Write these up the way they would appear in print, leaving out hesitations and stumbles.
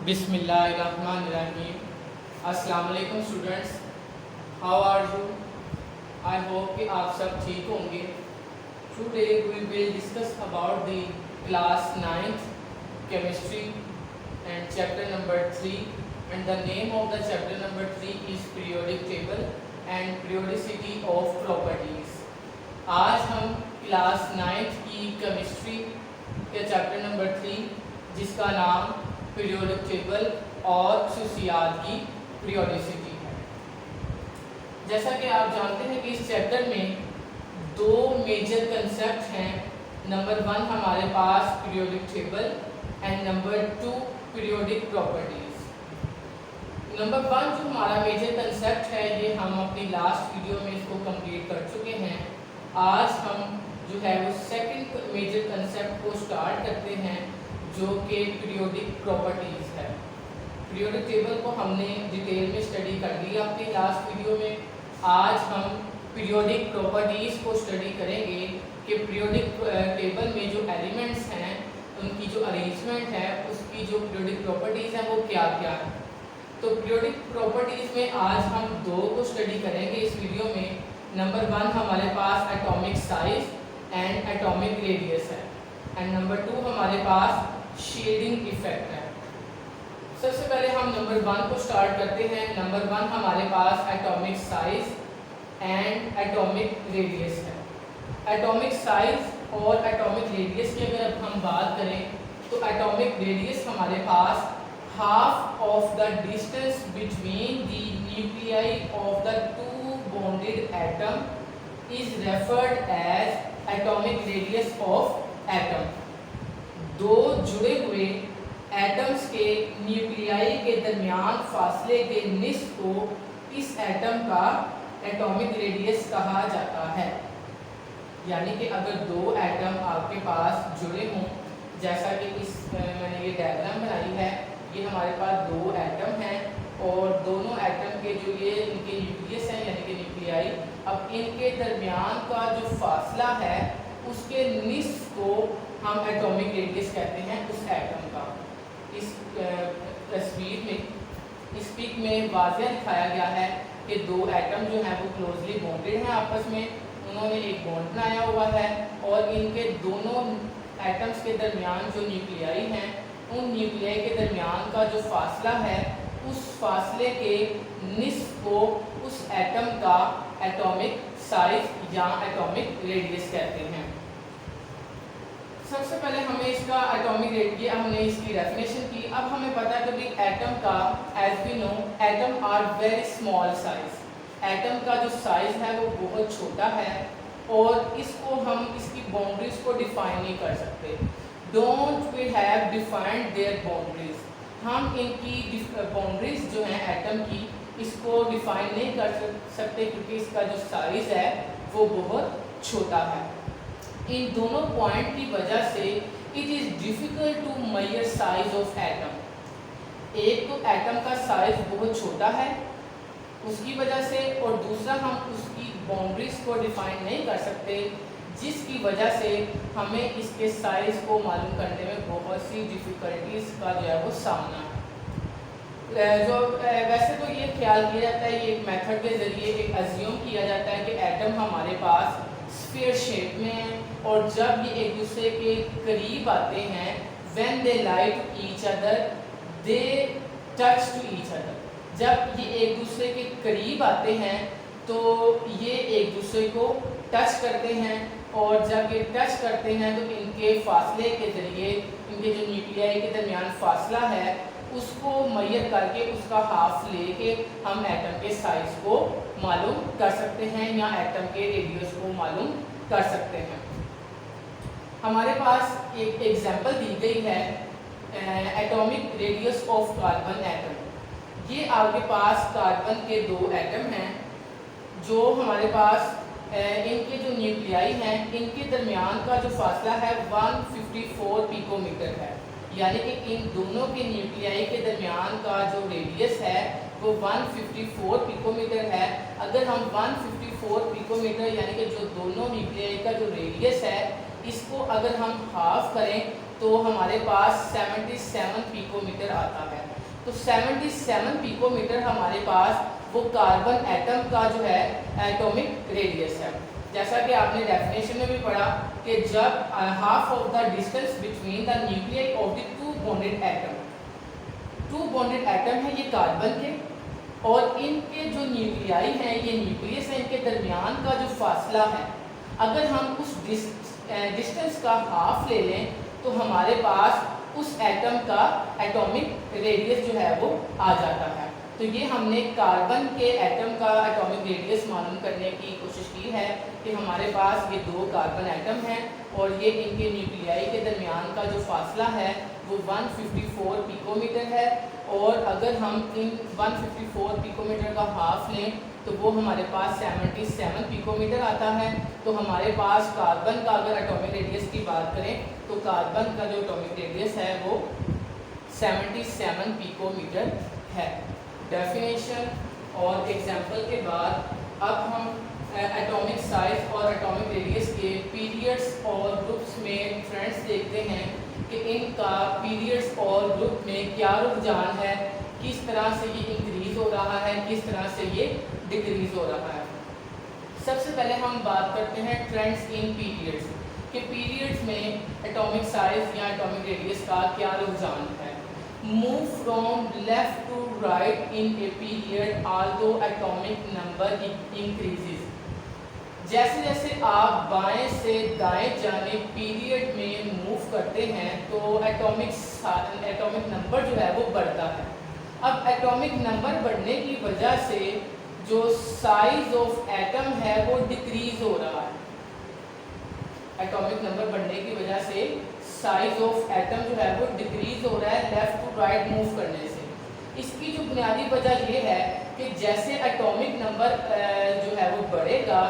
बिस्मिल्लाहिर्रहमानिर्रहीम। अस्सलाम वालेकुम students, how are you? I hope कि आप सब ठीक होंगे। Today we will discuss about the class 9th chemistry and chapter number 3 and the name of the chapter number 3 is periodic table and periodicity of properties. आज हम class 9th की chemistry के chapter number 3 जिसका नाम periodic table और खसूसियात की periodicity है। जैसा कि आप जानते हैं कि इस चैप्टर में दो मेजर कंसेप्ट हैं। नंबर 1 हमारे पास periodic table and number 2 periodic properties. Number 1 जो हमारा मेजर कंसेप्ट है ये हम अपनी लास्ट वीडियो में इसको कंप्लीट कर चुके हैं। आज हम जो है वो सेकंड मेजर कंसेप्ट को स्टार्ट करते हैं जो कि पीरियोडिक प्रॉपर्टीज़ है। पीरियोडिक टेबल को हमने डिटेल में स्टडी कर लिया अपनी लास्ट वीडियो में। आज हम पीरियोडिक प्रॉपर्टीज़ को स्टडी करेंगे कि पीरियोडिक टेबल में जो एलिमेंट्स हैं उनकी जो अरेंजमेंट है उसकी जो पीरियोडिक प्रॉपर्टीज़ हैं वो क्या क्या है। तो पीरियोडिक प्रॉपर्टीज़ में आज हम दो को स्टडी करेंगे इस वीडियो में। नंबर 1 हमारे पास atomic size and atomic radius है एंड नंबर 2 हमारे पास शील्डिंग इफेक्ट है। सबसे पहले हम नंबर 1 को स्टार्ट करते हैं। नंबर 1 हमारे पास atomic size and atomic radius है। एटॉमिक साइज और एटॉमिक रेडियस की अगर अब हम बात करें तो एटॉमिक रेडियस हमारे पास half of the distance between the nuclei of the two bonded atom is referred as atomic radius of atom. दो जुड़े हुए एटम्स के न्यूक्लियाई के दरमियान फासले के निस्फ को इस एटम का एटॉमिक रेडियस कहा जाता है। यानी कि अगर दो एटम आपके पास जुड़े हों, जैसा कि इस मैंने ये डायग्राम बनाई है, ये हमारे पास दो एटम हैं और दोनों एटम के जो ये इनके न्यूक्लियस हैं यानी कि न्यूक्लियाई, अब इनके दरमियान का जो फासला है उसके निस्फ को हम एटॉमिक रेडियस कहते हैं उस एटम का। इस तस्वीर में इस पिक में वाज़ेह दिखाया गया है कि दो एटम जो हैं वो क्लोजली बॉन्डेड हैं आपस में, उन्होंने एक बॉन्ड बनाया हुआ है और इनके दोनों एटम्स के दरमियान जो न्यूक्लियाई हैं उन न्यूक्लियाई के दरमियान का जो फासला है उस फासले के निस्फ को उस एटम का एटॉमिक साइज या एटॉमिक रेडियस कहते हैं। सबसे पहले हमें इसका एटॉमिक रेडियस हमने इसकी डेफिनेशन की। अब हमें पता है कि एटम का as we know atom are very small size. Atom का जो साइज है वो बहुत छोटा है और इसको हम इसकी बाउंड्रीज को डिफाइन नहीं कर सकते। Don't we have defined their boundaries. हम इनकी बाउंड्रीज जो हैं एटम की इसको डिफाइन नहीं कर सकते क्योंकि इसका जो साइज है वो बहुत छोटा है। इन दोनों पॉइंट की वजह से it is difficult to measure size of atom. एक तो एटम का साइज बहुत छोटा है उसकी वजह से, और दूसरा हम उसकी बाउंड्रीज को डिफाइन नहीं कर सकते जिसकी वजह से हमें इसके साइज को मालूम करने में बहुत सी डिफ़िकल्टीज़ का जो है वो सामना है। जो वैसे तो ये ख्याल किया जाता है, ये एक मेथड के ज़रिए एक अज्यूम किया जाता है कि एटम हमारे पास स्फीयर शेप में है और जब ये एक दूसरे के करीब आते हैं when they lie to each other they touch to each other. जब ये एक दूसरे के करीब आते हैं तो ये एक दूसरे को टच करते हैं और जब ये टच करते हैं तो इनके फासले के ज़रिए इनके जो न्यूक्लियाई के दरमियान फासला है उसको मेजर करके उसका हाफ लेके हम एटम के साइज को मालूम कर सकते हैं या एटम के रेडियस को मालूम कर सकते हैं। हमारे पास एक एग्जांपल दी गई है atomic radius of carbon atom. ये आपके पास कार्बन के दो एटम हैं जो हमारे पास इनके जो न्यूक्लियाई हैं इनके दरमियान का जो फासला है 154 पिकोमीटर है। यानी कि इन दोनों के न्यूक्लियाई के दरमियान का जो रेडियस है वो 154 पिकोमीटर है। अगर हम 154 पिकोमीटर यानी कि जो दोनों न्यूक्लियाई का जो रेडियस है इसको अगर हम हाफ करें तो हमारे पास 77 पिकोमीटर आता है। तो 77 पिकोमीटर हमारे पास वो कार्बन एटम का जो है एटॉमिक रेडियस है। जैसा कि आपने डेफिनेशन में भी पढ़ा कि जब half of the distance between the nuclei of the two bonded atom है ये कार्बन के, और इनके जो न्यूक्लियाई हैं ये न्यूक्लियस है, इनके दरमियान का जो फासला है अगर हम उस डिस्टेंस का हाफ ले लें तो हमारे पास उस एटम का एटॉमिक रेडियस जो है वो आ जाता है। तो ये हमने कार्बन के एटम का एटॉमिक रेडियस मालूम करने की कोशिश की है कि हमारे पास ये दो कार्बन एटम हैं और ये इनके न्यूक्लियाई के दरमियान का जो फासला है वो 154 पिकोमीटर है, और अगर हम इन 154 पिकोमीटर का हाफ लें तो वो हमारे पास 77 पिकोमीटर आता है। तो हमारे पास कार्बन का अगर एटॉमिक रेडियस की बात करें तो कार्बन का जो एटॉमिक रेडियस है वो 77 पिकोमीटर है। डेफिनेशन और एग्जाम्पल के बाद अब हम एटॉमिक साइज और एटॉमिक रेडियस के पीरियड्स और ग्रुप्स में फ्रेंड्स देखते हैं कि इनका पीरियड्स और ग्रुप में क्या रुझान है, किस तरह से ये इंक्रीज़ हो रहा है, किस तरह से ये डिक्रीज़ हो रहा है। सबसे पहले हम बात करते हैं ट्रेंड्स इन पीरियड्स कि पीरियड्स में एटॉमिक साइज या एटॉमिक रेडियस का क्या रुझान है। Move from left to right in a period although atomic number increases. जैसे जैसे आप बाएं से दाएं जाने पीरियड में मूव करते हैं तो एटॉमिक नंबर जो है वो बढ़ता है। अब एटॉमिक नंबर बढ़ने की वजह से जो साइज ऑफ एटम है वो डिक्रीज हो रहा है। एटॉमिक नंबर बढ़ने की वजह से साइज ऑफ एटम जो है वो डिक्रीज हो रहा है लेफ्ट टू राइट मूव करने से। इसकी जो बुनियादी वजह ये है कि जैसे एटॉमिक नंबर जो है वो बढ़ेगा,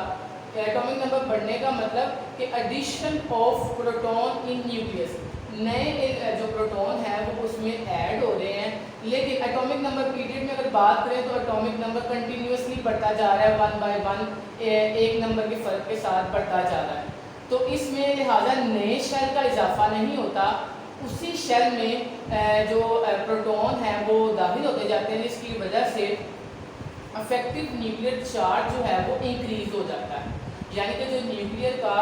एटॉमिक नंबर बढ़ने का मतलब कि addition of proton in nucleus, नए जो प्रोटॉन है वो उसमें ऐड हो रहे हैं। लेकिन एटॉमिक नंबर पीरियड में अगर बात करें तो एटॉमिक नंबर कंटिन्यूसली बढ़ता जा रहा है, 1 बाय 1 एक नंबर के फ़र्क के साथ बढ़ता जा रहा है। तो इसमें लिहाजा नए शेल का इजाफा नहीं होता, उसी शेल में जो प्रोटॉन है वो दाखिल होते जाते हैं, जिसकी वजह से अफेक्टिव न्यूक्लियर चार्ज जो है वो इंक्रीज हो जाता है। यानी कि जो न्यूक्लियर का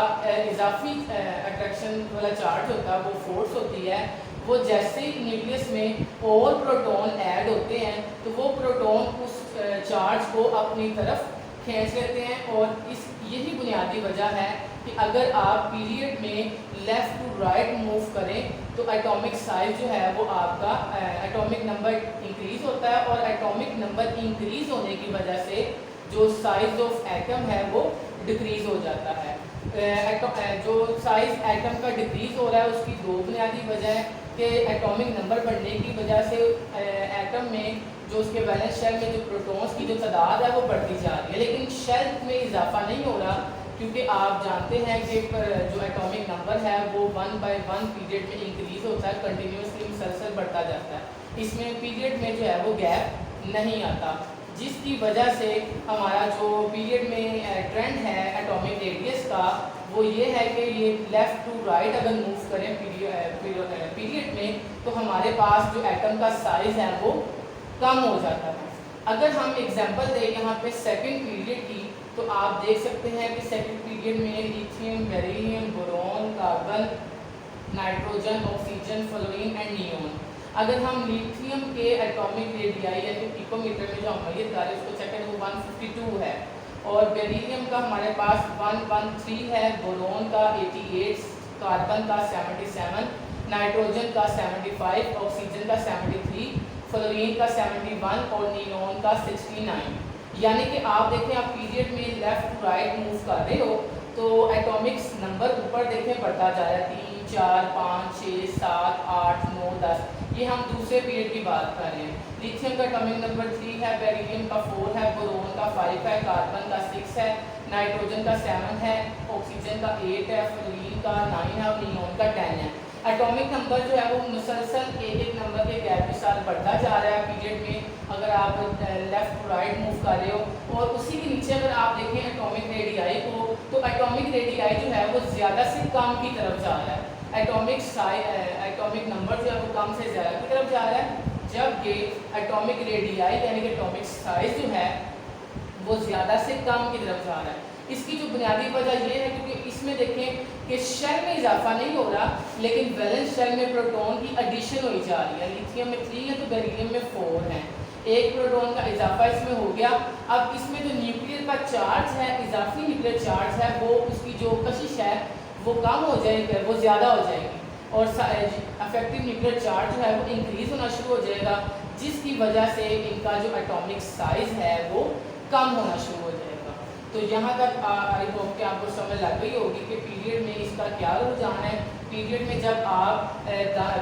इजाफी अट्रैक्शन वाला चार्ज होता है वो फोर्स होती है, वो जैसे ही न्यूक्लियस में और प्रोटॉन ऐड होते हैं तो वो प्रोटॉन उस चार्ज को अपनी तरफ खींच लेते हैं। और इस यही बुनियादी वजह है कि अगर आप पीरियड में लेफ़्ट टू राइट मूव करें तो एटॉमिक साइज जो है वो आपका एटॉमिक नंबर इंक्रीज़ होता है, और एटॉमिक नंबर इंक्रीज़ होने की वजह से जो साइज ऑफ एटम है वो डिक्रीज़ हो जाता है। जो साइज एटम का डिक्रीज़ हो रहा है उसकी दो बुनियादी वजह है कि एटॉमिक नंबर बढ़ने की वजह से एटम में जो उसके वैलेंस शेल में जो प्रोटॉन्स की जो तादाद है वो बढ़ती जा रही है, लेकिन शेल में इजाफा नहीं हो रहा, क्योंकि आप जानते हैं कि जो एटॉमिक नंबर है वो 1 बाय 1 पीरियड में इंक्रीज़ होता है, कंटिन्यूसली मुसलसल बढ़ता जाता है। इसमें पीरियड में जो है वो गैप नहीं आता, जिसकी वजह से हमारा जो पीरियड में ट्रेंड है एटॉमिक रेडियस का वो ये है कि ये लेफ़्ट टू राइट अगर मूव करें पीरियड में तो हमारे पास जो एटम का साइज़ है वो कम हो जाता है। अगर हम एग्जांपल दें यहाँ पे सेकंड पीरियड की तो आप देख सकते हैं कि सेकंड पीरियड में lithium, beryllium, boron, carbon, nitrogen, oxygen, fluorine and neon. अगर हम लिथियम के एटॉमिक रेडियाई या फिर पिकोमीटर में जो अमलियत कर रहे हैं उसको चेक करें वो 152 है, और बेरिलियम का हमारे पास 113 है, बोरॉन का 88, कार्बन का 77, नाइट्रोजन का 75, ऑक्सीजन का 73, फ्लोरीन का 71 और नियोन का 69। यानी कि आप देखें आप पीरियड में लेफ़्ट टू राइट मूव कर रहे हो तो एटॉमिक्स नंबर ऊपर देखें बढ़ता जा रहा है, 3, 4, 5, 6, 7, 8, 9, 10। ये हम दूसरे पीरियड की बात कर रहे हैं। लिथियम का एटॉमिक नंबर 3 है, बेरिलियम का 4 है, बोरोन का 5 है, कार्बन का 6 है, नाइट्रोजन का 7 है, ऑक्सीजन का 8 है, फ्लोरीन का 9 है और नियोन का 10 है। एटॉमिक नंबर जो है वो मुसलसल एक नंबर के गैप के साथ बढ़ता जा रहा है पीरियड में अगर आप लेफ़्ट टू राइट मूव कर रहे हो। और उसी के नीचे अगर आप देखें एटॉमिक रेडियाई को तो एटॉमिक रेडियाई जो है वो ज़्यादा से कम की तरफ जा रहा है। एटॉमिक नंबर जो है वो कम से ज़्यादा की तरफ जा रहा है, जबकि एटॉमिक रेडियाई यानी कि एटॉमिक साइज जो है वो ज़्यादा से कम की तरफ जा रहा है। इसकी जो बुनियादी वजह ये है क्योंकि इसमें देखें कि शेल में इजाफा नहीं हो रहा, लेकिन वैलेंस शेल में प्रोटॉन की एडिशन हुई जा रही है। लिथियम में 3 है तो बेरिलियम में 4 है, एक प्रोटॉन का इजाफा इसमें हो गया। अब इसमें जो न्यूक्लियर का चार्ज है, इजाफी न्यूक्लियर चार्ज है, वो उसकी जो कशिश है वो कम हो जाएगी, वो ज़्यादा हो जाएगी और अफेक्टिव न्यूक्लियर चार्ज जो है वो इंक्रीज़ होना शुरू हो जाएगा, जिसकी वजह से इनका जो एटॉमिक साइज़ है वो कम होना शुरू हो जाएगा। तो यहाँ तक आई होप कि आपको समझ लग गई होगी कि पीरियड में इसका क्या रुझान है। पीरियड में जब आप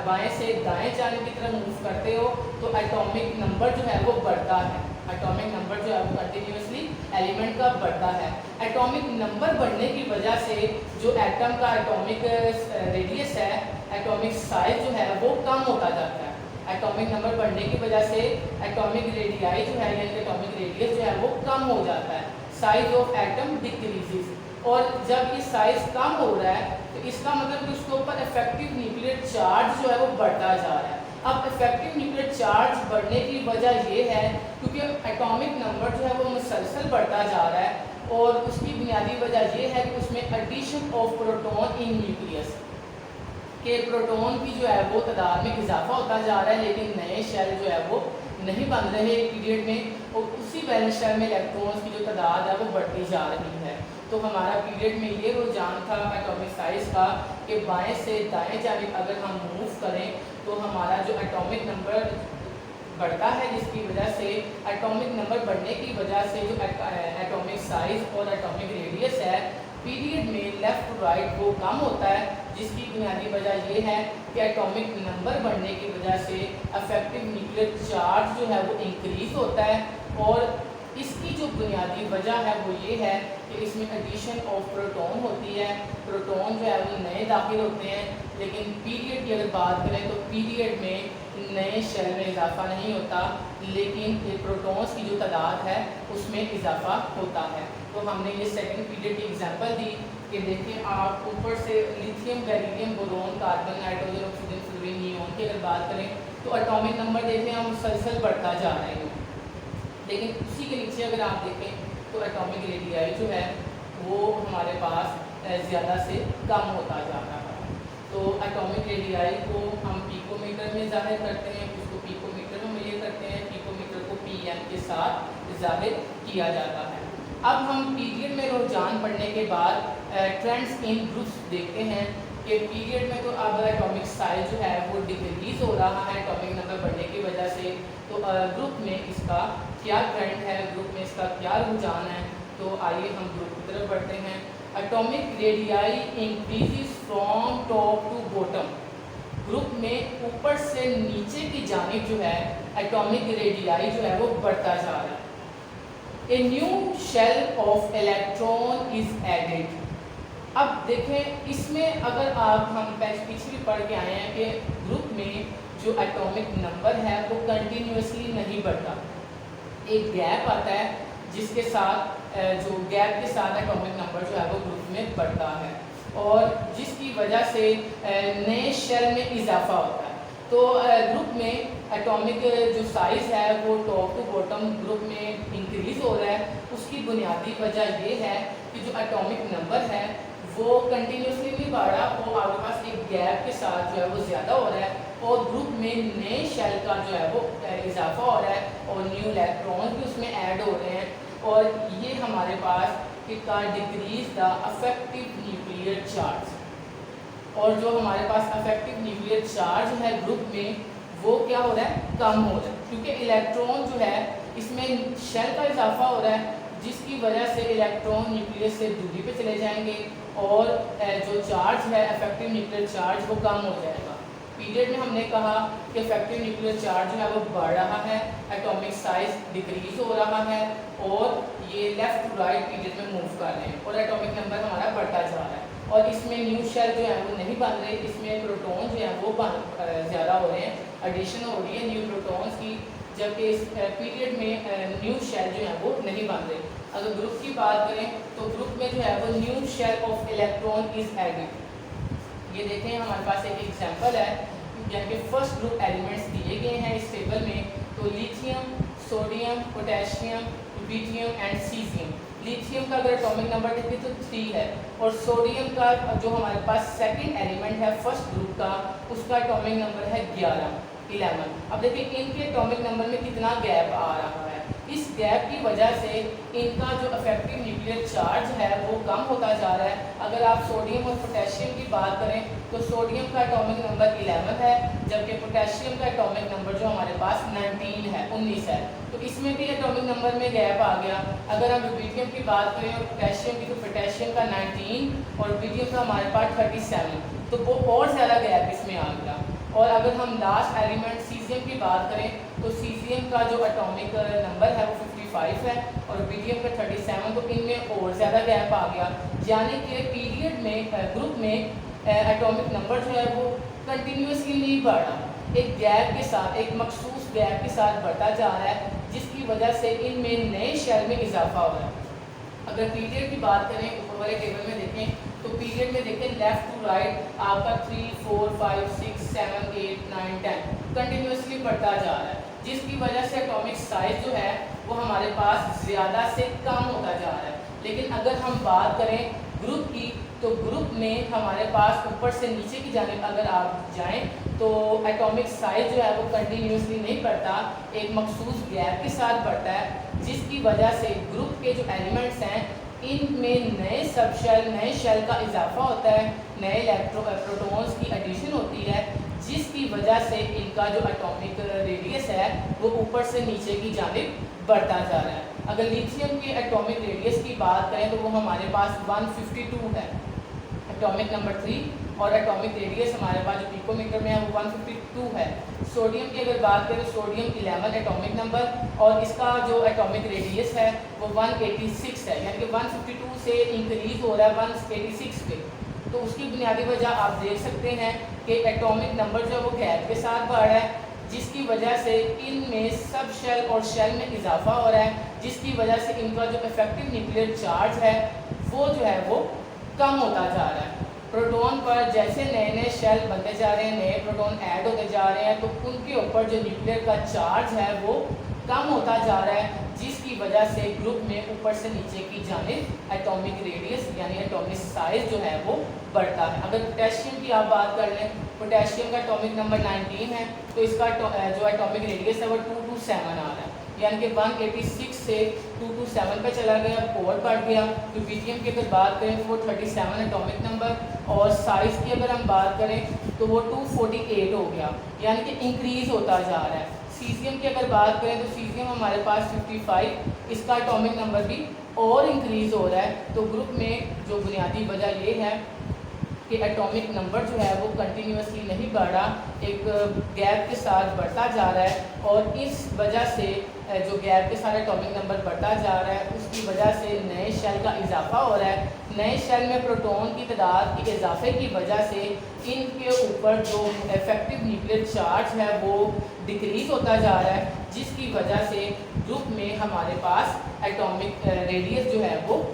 बाएं से दाएं जाने की तरफ मूव करते हो तो एटॉमिक नंबर जो है वो बढ़ता है। एटॉमिक नंबर जो है वो कंटिन्यूसली एलिमेंट का बढ़ता है। एटॉमिक नंबर बढ़ने की वजह से जो एटम का एटॉमिक रेडियस है, एटॉमिक साइज जो है वो कम होता जाता है। एटॉमिक नंबर बढ़ने की वजह से एटॉमिक रेडियाई जो है यानी एटॉमिक रेडियस जो है वो कम हो जाता है, साइज ऑफ एटम डिक्रीजेस। और जब ये साइज कम हो रहा है तो इसका मतलब कि उसके ऊपर इफेक्टिव न्यूक्लियर चार्ज जो है वो बढ़ता जा रहा है। अब इफेक्टिव न्यूक्लियर चार्ज बढ़ने की वजह ये है क्योंकि एटॉमिक नंबर जो है वो मुसलसल बढ़ता जा रहा है और उसकी बुनियादी वजह ये है कि उसमें addition of proton in nucleus के प्रोटॉन की जो है वो तादाद में इजाफा होता जा रहा है, लेकिन नए शेल जो है वो नहीं बन रहे पीरियड में और उसी वैलेंस शेल में इलेक्ट्रॉन्स की जो तादाद है वो बढ़ती जा रही है। तो हमारा पीरियड में ये रुझान था एटॉमिक साइज का कि बाएं से दाएं जानिब अगर हम मूव करें तो हमारा जो एटॉमिक नंबर बढ़ता है, जिसकी वजह से एटॉमिक नंबर बढ़ने की वजह से जो एटॉमिक साइज और एटॉमिक रेडियस है पीरियड में लेफ़्ट टू राइट वो कम होता है, जिसकी बुनियादी वजह ये है कि एटॉमिक नंबर बढ़ने की वजह से अफेक्टिव न्यूक्लियर चार्ज जो है वो इंक्रीज़ होता है। और इसकी जो बुनियादी वजह है वो ये है कि इसमें एडिशन ऑफ प्रोटॉन होती है। प्रोटॉन जो है वो नए दाखिल होते हैं, लेकिन पीरियड की अगर बात करें तो पीरियड में नए शेल में इजाफा नहीं होता, लेकिन प्रोटॉन्स की जो तादाद है उसमें इजाफा होता है। तो हमने ये सेकंड पीरियड की एग्जांपल दी कि देखिए आप ऊपर से lithium, beryllium, boron, carbon, nitrogen, oxygen, fluorine, neon की अगर बात करें तो एटॉमिक नंबर देखें हम मुसलसल बढ़ता जा रहे हैं, लेकिन उसी के नीचे अगर आप देखें तो एटॉमिक रेडियाई जो है वो हमारे पास ज़्यादा से कम होता जा रहा है। तो एटॉमिक रेडियाई को हम पिकोमीटर में ज़ाहिर करते हैं, उसको पिकोमीटर में मेजर करते हैं, पिकोमीटर को पीएम के साथ ज़ाहिर किया जाता है। अब हम पीरियड में रुझान पढ़ने के बाद ट्रेंड्स इन ग्रुप्स देखते हैं कि पीरियड में तो अब एटॉमिक साइज जो है वो डिक्रीज हो रहा है एटॉमिक नंबर बढ़ने की वजह से। तो ग्रुप में इसका क्या ट्रेंड है, ग्रुप में इसका क्या रुझान है, तो आइए हम ग्रुप की तरफ बढ़ते हैं। Atomic radii increases from top to bottom. Group में ऊपर से नीचे की जानिब जो है एटॉमिक रेडियाई जो है वो बढ़ता जा रहा है। A new shell of electron is added. अब देखें इसमें अगर हम पीछे भी पढ़ के आए हैं कि ग्रुप में जो एटॉमिक नंबर है वो कंटिन्यूसली नहीं बढ़ता, एक गैप आता है जिसके साथ जो गैप के साथ एटॉमिक नंबर जो है वो ग्रुप में बढ़ता है और जिसकी वजह से नए शेल में इजाफा होता है। तो ग्रुप में एटॉमिक जो साइज़ है वो टॉप टू बॉटम ग्रुप में इंक्रीज़ हो रहा है। उसकी बुनियादी वजह ये है कि जो एटॉमिक नंबर है वो कंटिन्यूसली नहीं बढ़ रहा, वो आपके पास एक गैप के साथ जो है वो ज़्यादा हो रहा है और ग्रुप में नए शेल का जो है वो इजाफा हो रहा है और न्यू इलेक्ट्रॉन भी उसमें ऐड हो रहे हैं और ये हमारे पास का decrease the affective nuclear charge. और जो हमारे पास अफेक्टिव न्यूक्लियर चार्ज है ग्रुप में वो क्या हो रहा है, कम हो रहा है, क्योंकि इलेक्ट्रॉन जो है इसमें शेल का इजाफा हो रहा है जिसकी वजह से इलेक्ट्रॉन न्यूक्लियस से दूरी पे चले जाएंगे और जो चार्ज है इफेक्टिव न्यूक्लियर चार्ज वो कम हो जाएगा। पीरियड में हमने कहा कि इफेक्टिव न्यूक्लियर चार्ज जो है वो बढ़ रहा है, एटॉमिक साइज डिक्रीज हो रहा है और ये लेफ्ट टू राइट पीरियड में मूव कर रहे हैं और एटॉमिक नंबर हमारा बढ़ता जा रहा है और इसमें न्यू शेल जो है वो नहीं बन रहे, इसमें प्रोटॉन जो है वो ज़्यादा हो रहे हैं, एडिशन हो रही है न्यू प्रोटॉन्स की, जबकि इस पीरियड में न्यू शेल जो है वो नहीं बन रहे। अगर ग्रुप की बात करें तो ग्रुप में जो है वो new shell of electron is added. ये देखें हमारे पास एक एग्जांपल है, यानी कि फर्स्ट ग्रुप एलिमेंट्स दिए गए हैं इस टेबल में। तो lithium, sodium, potassium, rubidium and caesium. Lithium का अगर एटॉमिक नंबर देखें तो 3 है, और सोडियम का जो हमारे पास सेकंड एलिमेंट है फर्स्ट ग्रुप का, उसका एटॉमिक नंबर है 11। अब देखिए इनके एटॉमिक नंबर में कितना गैप आ रहा है। इस गैप की वजह से इनका जो इफेक्टिव न्यूक्लियर चार्ज है वो कम होता जा रहा है। अगर आप सोडियम और पोटेशियम की बात करें तो सोडियम का एटॉमिक नंबर 11 है, जबकि पोटेशियम का एटॉमिक नंबर जो हमारे पास 19 है। तो इसमें भी एटॉमिक नंबर में गैप आ गया। अगर हम रुबिडियम की बात करें और पोटेशियम की, तो पोटेशियम का 19 और रुबिडियम का हमारे पास 37, तो वो और ज़्यादा गैप इसमें आ गया। और अगर हम लास्ट एलिमेंट सीजियम की बात करें तो सीजियम का जो एटॉमिक नंबर है वो 55 है और रुबिडियम का 37, तो इनमें और ज़्यादा गैप आ गया। यानी कि पीरियड में ग्रुप में एटॉमिक नंबर जो है वो कंटिन्यूसली नहीं बढ़ा, एक गैप के साथ, एक मखसूस गैप के साथ बढ़ता जा रहा है, जिसकी वजह से इनमें नए शेल में इजाफा हो रहा है। अगर पीरियड की बात करें ऊपर वाले टेबल में देखें तो पीरियड में देखें लेफ्ट टू राइट आपका 3, 4, 5, 6, 7, 8, 9, 10 कंटिन्यूसली बढ़ता जा रहा है, जिसकी वजह से एटॉमिक साइज जो है वो हमारे पास ज़्यादा से कम होता जा रहा है। लेकिन अगर हम बात करें ग्रुप की, तो ग्रुप में हमारे पास ऊपर से नीचे की जानिब अगर आप जाएं तो एटॉमिक साइज जो है वो कंटिन्यूसली नहीं बढ़ता, एक मखसूस गैप के साथ बढ़ता है, जिसकी वजह से ग्रुप के जो एलिमेंट्स हैं इनमें नए सब शेल, नए शेल का इजाफा होता है, नए प्रोटॉन्स की एडिशन होती है, जिसकी वजह से इनका जो एटॉमिक रेडियस है वो ऊपर से नीचे की जानिब बढ़ता जा रहा है। अगर लिथियम के एटॉमिक रेडियस की बात करें तो वो हमारे पास 152 है, एटॉमिक नंबर 3, और एटॉमिक रेडियस हमारे पास जो पिकोमीटर में है वो 152 है। सोडियम की अगर बात करें तो सोडियम 11 एटॉमिक नंबर, और इसका जो एटॉमिक रेडियस है वो 186 है, यानी कि 152 से इंक्रीज हो रहा है 186 पे। तो उसकी बुनियादी वजह आप देख सकते हैं कि एटॉमिक नंबर जो है वो गैप के साथ बढ़ रहा है, जिसकी वजह से इनमें सब शेल और शेल में इजाफा हो रहा है, जिसकी वजह से इनका जो इफेक्टिव न्यूक्लियर चार्ज है वो जो है वो कम होता जा रहा है। प्रोटॉन पर जैसे नए नए शेल बनते जा रहे हैं, नए प्रोटॉन ऐड होते जा रहे हैं, तो उनके ऊपर जो न्यूक्लियर का चार्ज है वो कम होता जा रहा है, जिसकी वजह से ग्रुप में ऊपर से नीचे की जानिब एटॉमिक रेडियस यानी एटॉमिक साइज जो है वो बढ़ता है। अगर पोटेशियम की आप बात कर लें, पोटेशियम का एटॉमिक नंबर 19 है, तो इसका जो एटॉमिक रेडियस है वो 227 आ रहा है, यानी कि 186 से 227 पे चला गया, और बढ़ गया। रुबिडियम की अगर बात करें तो वो 37 एटॉमिक नंबर, और साइज़ की अगर हम बात करें तो वो 248 हो गया, यानी कि इंक्रीज़ होता जा रहा है। सीजियम की अगर बात करें तो सीजियम हमारे पास 55, इसका एटॉमिक नंबर भी और इंक्रीज़ हो रहा है। तो ग्रुप में जो बुनियादी वजह ये है कि एटॉमिक नंबर जो है वो कंटिन्यूसली नहीं बढ़ रहा, एक गैप के साथ बढ़ता जा रहा है, और इस वजह से जो गैप के साथ एटॉमिक नंबर बढ़ता जा रहा है उसकी वजह से नए शेल का इजाफा हो रहा है। नए शेल में प्रोटॉन की तादाद के इजाफे की वजह से इनके ऊपर जो इफेक्टिव न्यूक्लियर चार्ज है वो डिक्रीज़ होता जा रहा है, जिसकी वजह से ग्रुप में हमारे पास एटॉमिक रेडियस जो है वो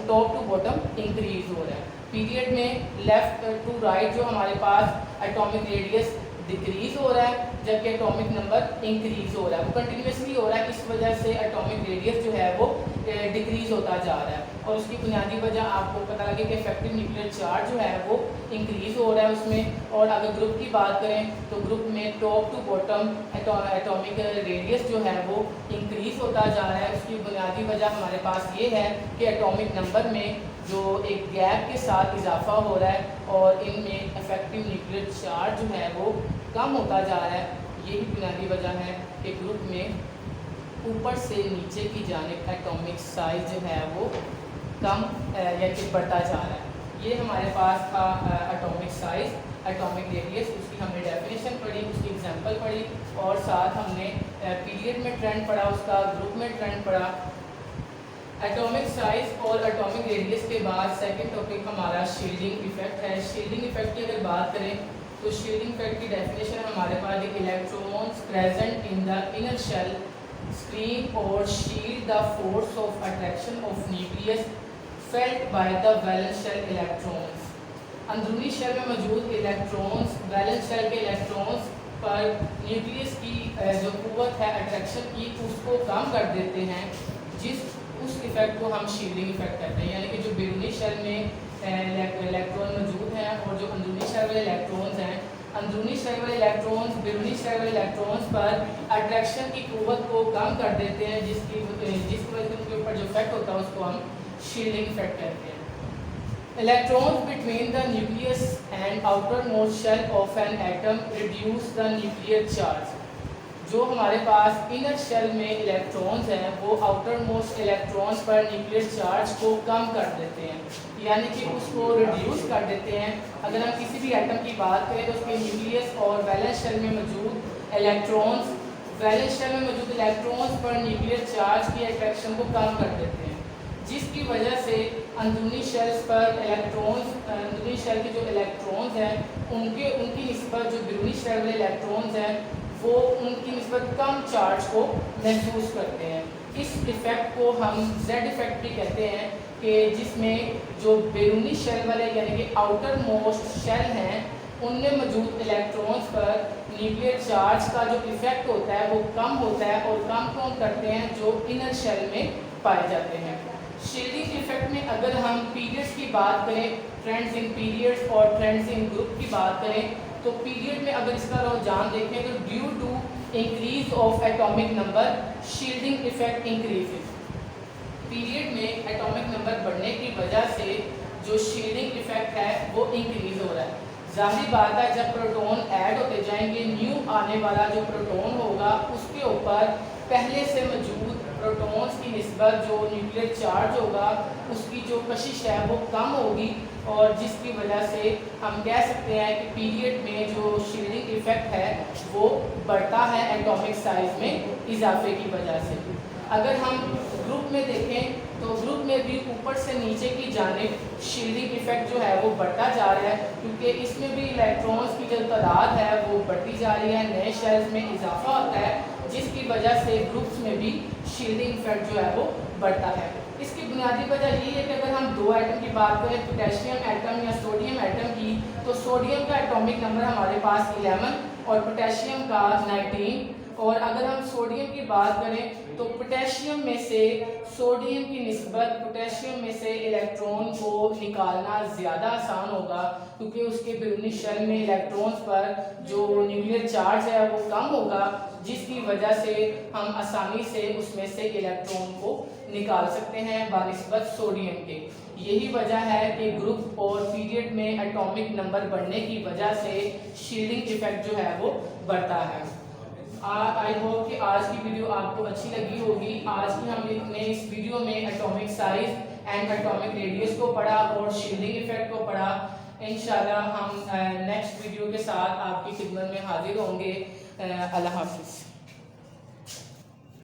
टॉप टू बॉटम इंक्रीज़ हो रहा है। पीरियड में लेफ़्ट टू राइट जो हमारे पास एटॉमिक रेडियस डिक्रीज़ हो रहा है, जबकि एटॉमिक नंबर इंक्रीज़ हो रहा है, वो कंटिन्यूसली हो रहा है। इस वजह से एटॉमिक रेडियस जो है वो डिक्रीज़ होता जा रहा है, और उसकी बुनियादी वजह आपको पता लगे कि इफेक्टिव न्यूक्लियर चार्ज जो है वो इंक्रीज़ हो रहा है उसमें। और अगर ग्रुप की बात करें तो ग्रुप में top to bottom atomic radius जो है वो इंक्रीज़ होता जा रहा है। उसकी बुनियादी वजह हमारे पास ये है कि एटॉमिक नंबर में जो एक गैप के साथ इजाफा हो रहा है, और इनमें इफेक्टिव न्यूक्लियर चार्ज जो है वो कम होता जा रहा है। यही बुनियादी वजह है कि ग्रुप में ऊपर से नीचे की जानिब एटॉमिक साइज जो है वो कम यानी बढ़ता जा रहा है। ये हमारे पास था एटॉमिक साइज, एटॉमिक रेडियस, उसकी हमने डेफिनेशन पढ़ी, उसकी एग्जांपल पढ़ी, और साथ हमने पीरियड में ट्रेंड पढ़ा, उसका ग्रुप में ट्रेंड पढ़ा। एटॉमिक साइज और एटॉमिक रेडियस के बाद सेकंड टॉपिक हमारा शील्डिंग इफेक्ट है। शील्डिंग इफेक्ट की अगर बात करें तो शील्डिंग इफेक्ट की डेफिनेशन हमारे पास electrons present in the inner shell screen और shield the force of attraction of nucleus felt by the valence shell electrons. अंदरूनी शेल में मौजूद इलेक्ट्रॉन्स वैलेंस शेल के इलेक्ट्रॉन्स पर न्यूक्लियस की जो कुव्वत है अट्रैक्शन की उसको कम कर देते हैं, उस इफेक्ट को हम शील्डिंग इफेक्ट कहते हैं। यानी कि जो बैरूनी शेल में इलेक्ट्रॉन मौजूद हैं और जो अंदरूनी शेल वाले इलेक्ट्रॉन्स हैं, अंदरूनी शेल वाले इलेक्ट्रॉन्स बैरूनी शेल वाले इलेक्ट्रॉन्स पर अट्रैक्शन की कुव्वत को कम कर देते हैं, जिसकी वजह से उनके ऊपर जो इफेक्ट होता है उसको हम शील्डिंग इफेक्ट कहते हैं। Electrons between the nucleus and outermost shell of an atom reduce the nuclear charge। जो हमारे पास इनर शेल में इलेक्ट्रॉन्स हैं वो आउटर मोस्ट इलेक्ट्रॉन्स पर न्यूक्लियर चार्ज को कम कर देते हैं, यानी कि उसको रिड्यूस कर देते हैं। अगर हम किसी भी एटम की बात करें तो उसके न्यूक्लियस और वैलेंस शेल में मौजूद इलेक्ट्रॉन्स वैलेंस शेल में मौजूद इलेक्ट्रॉन्स पर न्यूक्लियर चार्ज की अट्रैक्शन को कम कर देते हैं, जिसकी वजह से अंदरूनी शेल्स पर इलेक्ट्रॉन्स अंदरूनी शेल के जो इलेक्ट्रॉन्स हैं उनकी निस्बत जो बैरूनी शेल वाले इलेक्ट्रॉन्स हैं वो उनकी निस्बत कम चार्ज को महसूस करते हैं। इस इफ़ेक्ट को हम जेड इफ़ेक्ट भी कहते हैं कि जिसमें जो बैरूनी शेल वाले यानी कि आउटर मोस्ट शेल हैं उनमें मौजूद इलेक्ट्रॉन्स पर न्यूक्लियर चार्ज का जो इफ़ेक्ट होता है वो कम होता है, और कम कौन करते हैं जो इनर शेल में पाए जाते हैं। शील्डिंग इफेक्ट में अगर हम पीरियड्स की बात करें, ट्रेंड्स इन पीरियड्स और ट्रेंड्स इन ग्रुप की बात करें, तो पीरियड में अगर इसका रुझान देखें तो due to increase of atomic number shielding effect increases. Period में एटॉमिक नंबर बढ़ने की वजह से जो शील्डिंग इफेक्ट है वो इंक्रीज हो रहा है। जाहिर बात है जब प्रोटॉन ऐड होते जाएंगे, न्यू आने वाला जो प्रोटॉन होगा उसके ऊपर पहले से मौजूद प्रोटॉन्स की निस्बत जो न्यूक्लियर चार्ज होगा उसकी जो कशिश है वो कम होगी, और जिसकी वजह से हम कह सकते हैं कि पीरियड में जो शील्डिंग इफेक्ट है वो बढ़ता है एटॉमिक साइज में इजाफे की वजह से। अगर हम ग्रुप में देखें तो ग्रुप में भी ऊपर से नीचे की जानिब शील्डिंग इफेक्ट जो है वो बढ़ता जा रहा है, क्योंकि इसमें भी इलेक्ट्रॉन्स की जो तादाद है वो बढ़ती जा रही है, नए शेल्स में इजाफा होता है, जिसकी वजह से ग्रुप्स में भी शील्डिंग इफेक्ट जो है वो बढ़ता है। इसकी बुनियादी वजह यही है कि अगर हम दो एटम की बात करें, पोटेशियम एटम या सोडियम एटम की, तो सोडियम का एटॉमिक नंबर हमारे पास 11 और पोटेशियम का 19। और अगर हम सोडियम की बात करें तो पोटेशियम में से सोडियम की निस्बत पोटेशियम में से इलेक्ट्रॉन को निकालना ज़्यादा आसान होगा, क्योंकि उसके बैरूनी शेल में इलेक्ट्रॉन्स पर जो न्यूक्लियर चार्ज है वो कम होगा, जिसकी वजह से हम आसानी से उसमें से इलेक्ट्रॉन को निकाल सकते हैं बानिस्बत सोडियम के। यही वजह है कि ग्रुप और पीरियड में एटॉमिक नंबर बढ़ने की वजह से शील्डिंग इफेक्ट जो है वो बढ़ता है। आई होप कि आज की वीडियो आपको अच्छी लगी होगी। आज की हमने इस वीडियो में atomic size and atomic radius को पढ़ा और शील्डिंग इफेक्ट को पढ़ा। इंशाल्लाह हम नेक्स्ट वीडियो के साथ आपकी खिदमत में हाजिर होंगे। अल्लाह हाफिज़।